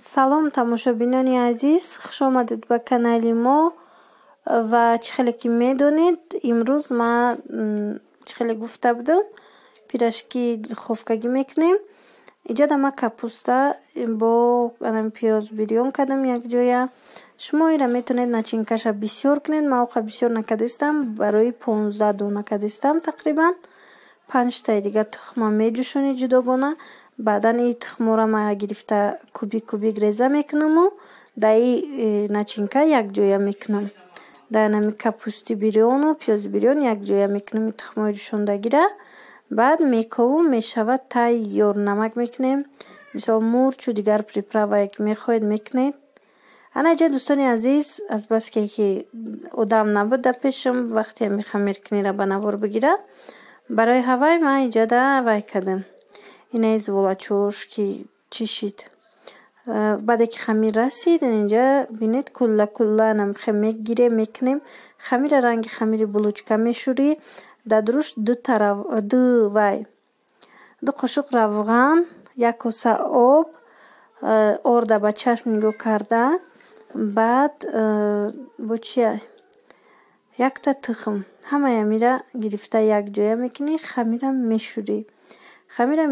салом тамошобинони азиз, хуш омадед ба канали мо ва чӣ хеле ки медонед, имрӯз ман чӣ хеле гуфта будам пирашки духовкагӣ мекунем. Иҷода ман капуста бо пиёз бирён кардам якҷоя. Шумо инро метавонед начинкаша бисёр кунед. Ман оқа бисёр накардистам, барои 15 дона кардистам тақрибан. 5 таи дигар тухма меҷӯшонед ҷудогона. Баъдан ин тухмора ма гирифта кубик кубик реза мекунаму дар ин начинка якҷоя мекунам. Дар нами капусти бирёну пиёзи бирён якҷоя мекунам ин тухмои ҷӯшондагиро. Баъд мекову мешавад тайёр. Намак мекунем, мисол мурчу дигар приправае ки мехоҳед мекунед. Ана иҷа дӯстони азиз, азбаски ки одам набуд дар пешам вақте ами хамиркуниро ба навор бигира, барои ҳавай ман иҷода вай кардам. Ина зволачош ки чишид. Баъде ки хамир расид, инҷа бинед кулла кулла намхе мегирем мекунем. Хамира ранги хамири булочка мешӯрӣ. Дар дуруш ду қошуқ равған, як коса об, орда ба чашм нигоҳ карда, баъд бо чи якта тухм, ҳамаи амира гирифта якҷоя мекунӣ, хамира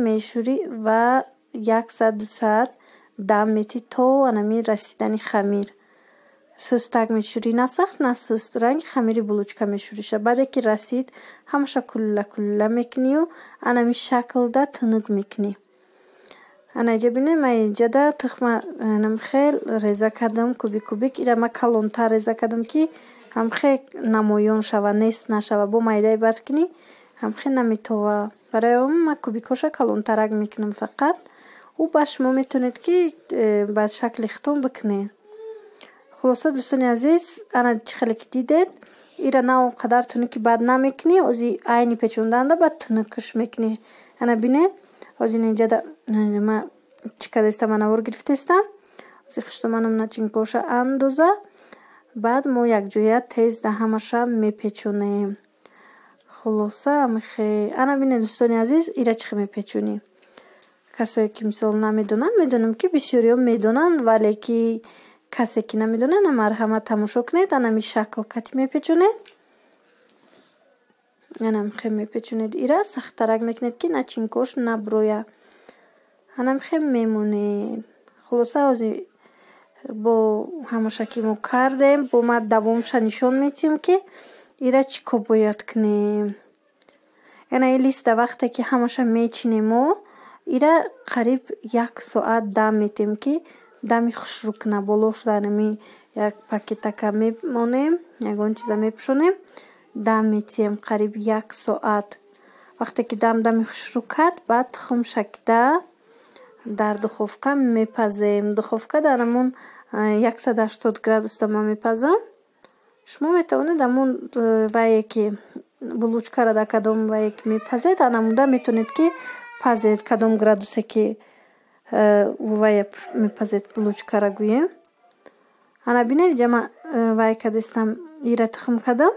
мешӯрӣ ва 100-200 дам метӣ то анами расидани хамир. Сӯстак мешӯрӣ, на сахт, на суст. Ранги хамири булочка мешӯриша. Баъде ки расид, ҳамаша кулла кулла мекунию анами шаклда тунук мекунӣ. Ана иҷа бинед, ман иҷада тухма намхел реза кардам кубик кубик. Ира ман калонтар реза кардам ки ҳамхе намоён шава, нест нашава. Бо майдаи бад кунӣ ҳамхе наметова. Барои он ман кубикоша калонтарак мекунам фақат. У ба шумо метавонед ки ба шакли хутон бикунед. Хулоса дӯстони азиз, ана чӣ хеле ки дидед, ира на он қадар тунуки бад намекунӣ, ози айни печонданда ба тунукаш мекунӣ. Ана бинед, ози иҷада ман чӣ кардастам, навор гирифтастам. Ози хуштаманам начинкоша андоза. Баъд мо якҷоя тезда ҳамаша мепечонем. Хулоса ана бинед дӯстони азиз, ира чӣ хеле мепечонӣ. Касое ки мисол намедонанд, медонам ки бисёриён медонанд, вале ки касе ки намедонад, марҳамат тамошо кунед. Анами шакл кати мепечонед. Анамхе мепечонед. Ира сахтарак мекунед ки начинкош наброя. Анамхе мемонед. Хулоса ози бо ҳамаша ки мо кардем, бо ма давомша нишон медиҳем ки ира чӣ кор бояд кунем. Яъне ин листа вақте ки ҳамаша мечинем мо, ира қариб 1 соат дам метем ки дами хушрӯ куна. Болош данами як пакетака мемонем, ягон чиза мепӯшонем, дам метиҳем қариб 1 соат. Вақте ки дами хушрӯ кард, баъд тухм шакида дар духовка мепазем. Духовка дар ҳамон 180 градусда ман мепазам. Шумо метавонед ҳамон вае ки булочкаро дар кадом вае ки мепазед, анамуда метавонед ки пазед кадом градусе ки вая мепазед булочкаро гӯем. Ана бинед, иҷа ман вай кардастам, ира тухм кардам.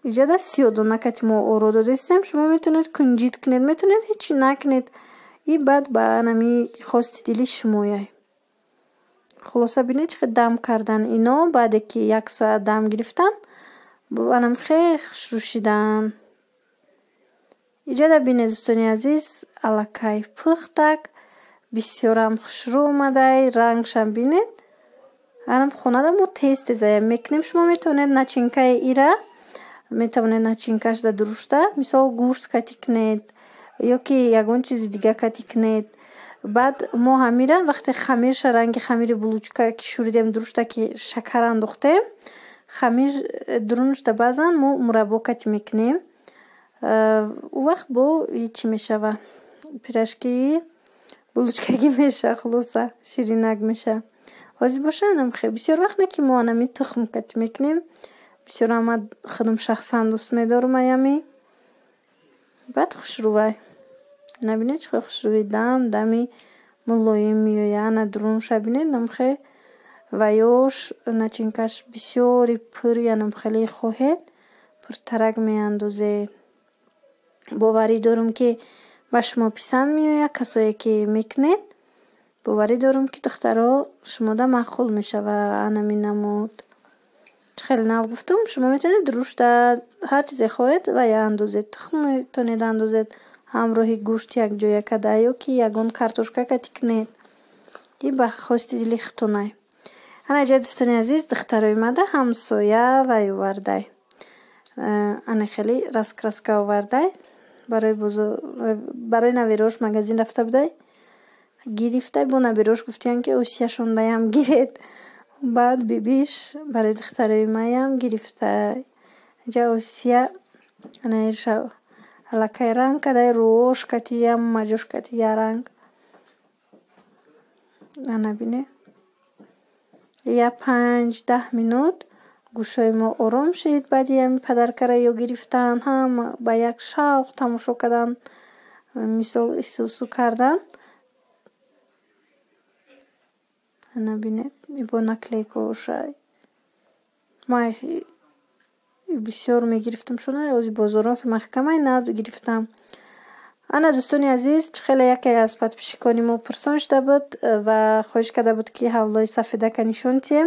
Иҷада 30 дона кати мо оро додастем. Шумо метавонед кунҷит кунед, метавонед ҳечи накунед. И баъд ба анами хости дили шумояй. Хулоса бинед чӣ дам кардан ино. Баъде ки 1 соат дам гирифтан, анам хеле хушрӯ шидан. Иҷада бинед дӯстони азиз, аллакай пухтак, бисёрам хушрӯ омадай, рангшам бинед. Анам хонада мо тез тезая мекунем. Шумо метавонед начинкаи ира, метавонед начинкаш дар дурушта, мисол гӯшт кати кунед ё ки ягон чизи дига кати кунед. Баъд мо ҳамира вақте хамирша ранги хамири булочка ки шӯридем дурушта ки шакар андохтем, хамир дурунушта баъзан мо мураббо кати мекунем. У вақт бо чӣ мешава, пирашкии булочкагӣ меша. Хулоса ширинак меша. Ҳозир боша анамхе бисёр вақт не ки мо анами тухм кати мекунем. Бисёр ман худам шахсан дӯст медорам аями. Баъд хушрӯвай. Набинед чӣ хушрӯви дами мулоим меояд. Ана дурунша бинед намхе ваёш начинкаш бисёри пур янам хеле хоҳед пуртарак меандозед. Боварӣ дорам ки ба шумо писанд меояд. Касое ки мекунед боварӣ дорам, ки духтарҳо шумода маъқул мешавад анамин намуд. خیلی نو گفتم شما میتونید روش در هر چیزی خواهید و یا اندازید تخم میتونید اندازید همراهی گوشت یک جای کده یا که یگان کارتوشکا کتی کنید. این به خواست دلی ختونه. انا جا دوستان عزیز دخترای ماده همسایه و یوارده. انا خیلی رسک آورده. برای نویروش مگزین رفته بوده. گرفته با نویروش گفتیم که اوسیا شونده هم گیرید. بعد بیبیش برای دخترای مایم گرفته. جا اوسیا انا ایرشا علاقه رنگ کده روش کتی هم مجوش کتی یا رنگ. انا بینه. یا 5-10 minut گوشای ما آرام شد. بعدی هم پدرکره یا گرفتن هم با یک شوق تماشا کردن مثال سوسو کردن. انا بینه با наклейкаошай ما بسیار میگرفتم شونه از بازاران که محکمه ناز گرفتم. انا دوستانی عزیز خیلی یکی از پادپیشکانی ما پرسان شده بود و خواهش کرده بود که حولای سفیده که نشون تیم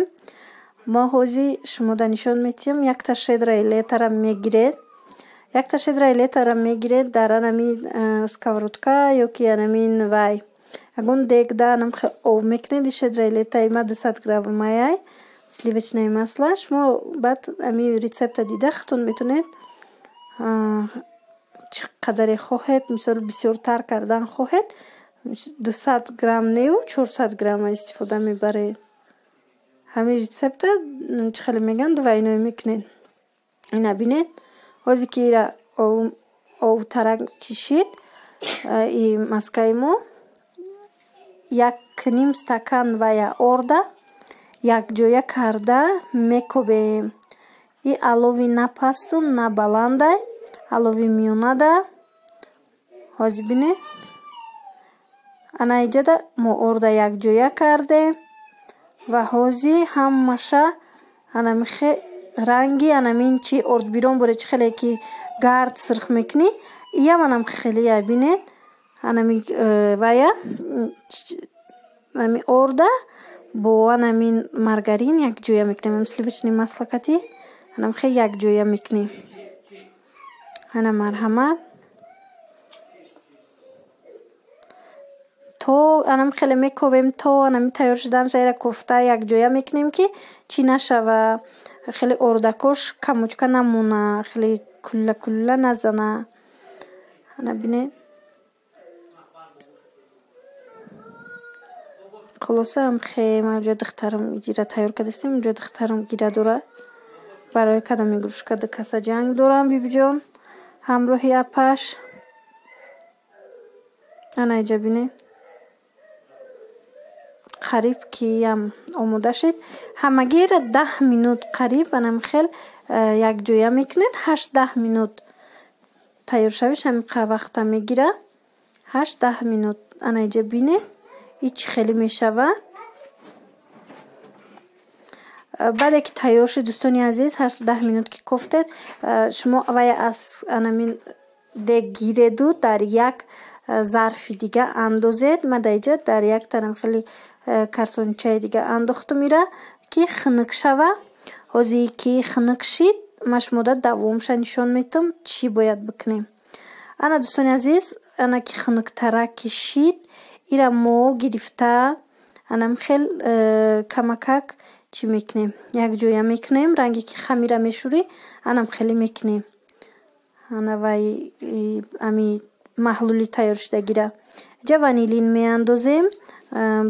ما حوزی شما دا نشون میتیم. یک تا شدره لیتر میگیرید. یک تا شدره لیتر میگیرید در انامین سکاورودکا یا که انامین وای اگون دیگ دا انام خیلی او میکنید شدره لیتر ایما 200 گرم مایه سلیوچنه مسئله شما بعد امی ریسپت دیده ختون میتونید چقدر خواهید مثال بسیار تر کردن خواهید 200 گرم نیو 400 گرم استفاده میبرید. همین ریسپت خیلی میگن و اینو میکنید. اینا بینید وزی که او ترک کشید این مسکه مو 1 стакан و یا ارده یک جویه کرده میکوبیم. این علوی نپستون نبلنده علوی میونده وزی بینید انا ایجا ده ما ارده یک جویه کرده و حوزی همشه انمیخه رنگی انمین چی ارد بیرون بره چی خیلی که گرد سرخ میکنی یا منم خیلی بینید انمی ویا انمی ارده با انمین مارگارین یک جویه میکنیم سلیوچنی مسلکتی انم خیلی یک جویه میکنیم. انا مرحمت تو انم خیلی میکوبیم تو انم تیار شدن شاید کوفته یک جویه میکنیم که چی نشوه خیلی اردکش کموچکه نمونه خیلی کله نزنه. انا بینید خلاصه هم خیلی من اونجا دخترم گیره تیار کردستیم اونجا دخترم گیره دوره برای کدامی گروش کرده کسا جنگ دارم بیبی جان همراهی اپش. انا ایجا بینید قریب که هم آموده شد همگی را 10 minut قریب انم خیل یک جویه میکنید 8-10 minut تیار شویش هم وقت میگیره 8-10 minut. انا ایجا بینید ایچ خیلی میشوه. بعد که تیار شد دوستانی عزیز 8-10 minut که کوفتید شما وای از انامین دیگ گیره در یک ظرف دیگه اندازید. من دیجا در یک تنم خیلی کارسونچه دیگه انداخته میره که خنک شوه. حوزی که خنک شید مش مدت دوامش نشون میتم چی باید بکنیم. انا دوستان عزیز انا که خنک ترک کشید ایرا مو گرفته انم خیلی کمکک چی میکنیم یک جویه میکنیم رنگی که خمیره میشوری انم خیلی میکنیم. انا وای امی محلولی تیار شده گیره جا وانیلین میاندازیم.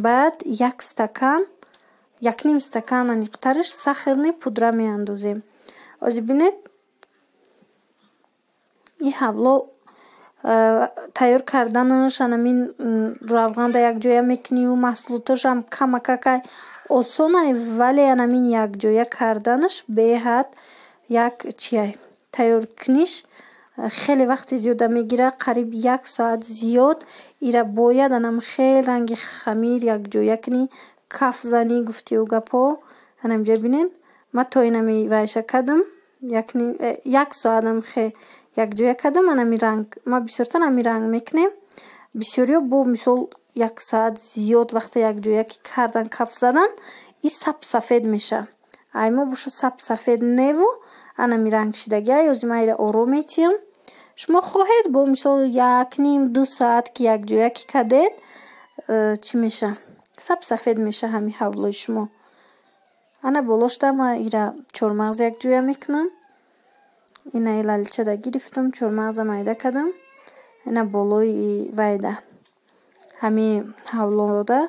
بعد 1 стакан 1/2 стакан انقدرش ساخرنی پودره میاندازیم. از بینید این حولا تیار کردنش انامین روغن در یک جایه میکنی و محصولاتش هم کمکک آسانه ولی انامین یک جایه کردنش به حد یک چیه تیار کنیش خیلی وقت زیاده میگیره قریب 1 ساعت زیاد. ایره باید انم خیلی رنگ خمیر یک جویه کنی کف زنی گفتی و گپا. انم جا بینین ما تا اینمی وایشه کردم 1 ساعت هم خیلی یک جویه کردم. انمی رنگ ما بسیارتن امی رنگ میکنیم بسیاری با مثال 1 саат зиёд вақте якҷояки кардан, каф задан, ин сабсафед меша. Аймо боша сабсафед неву анами ранг шидагия ёзима иро ором метиҳам. Шумо хоҳед бо мисол 1-2 саат ки якҷояки кадед чӣ меша? Сабсафед меша ҳамин ҳавлои шумо. Ана болошда ма ира чормағз якҷоя мекунам. Ина лаличада гирифтам, чормағза майда кардам. Ина болои вайда ҳамин ҳавлода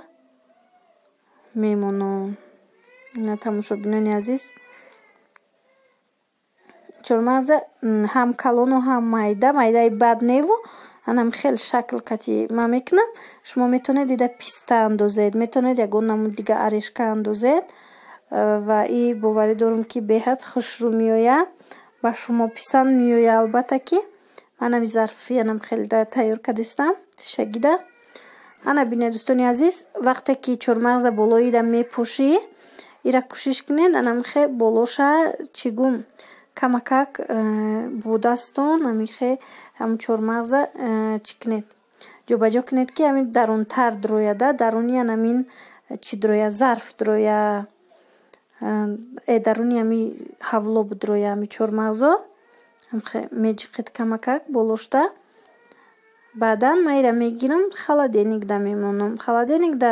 мемонам. Ина тамошобинони азиз, чормағза ҳам калону ҳам майдаи бад неву анам хел шакл кати ма мекунам. Шумо метавонед ида писта андозед, метавонед ягон намуд дига орешка андозед ва и боварӣ дорам ки беҳад хушрӯ меояд, ба шумо писанд меояд. Албатта ки манами зарфи анам хел тайёр кардистам шагида. Ана бинед дӯстони азиз, вақте ки чормағза болои ида мепошӣ, ира кӯшиш кунед анам хе болоша чӣ гум камакак бо дастон амихе ҳам чормағза чӣ кунед, ҷобаҷо кунед ки ҳамин дарунтар дрояда, даруни анамин чӣ дроя, зарф дроя, даруни ҳами ҳавло будроя ҳами чормағзо ҳамхе меҷиқед камакак болошта. Баъдан ма ира мегирам, холодильникда мемонам. Холодильникда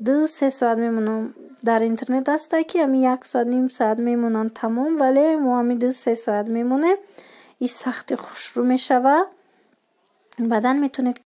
2-3 соат мемонам. Дар интернет ҳаста ки ҳами 1 соат, ним соат мемонанд тамом, вале мо ҳами 2-3 соат мемонем. И сахти хушрӯ мешава. Баъдан метавонед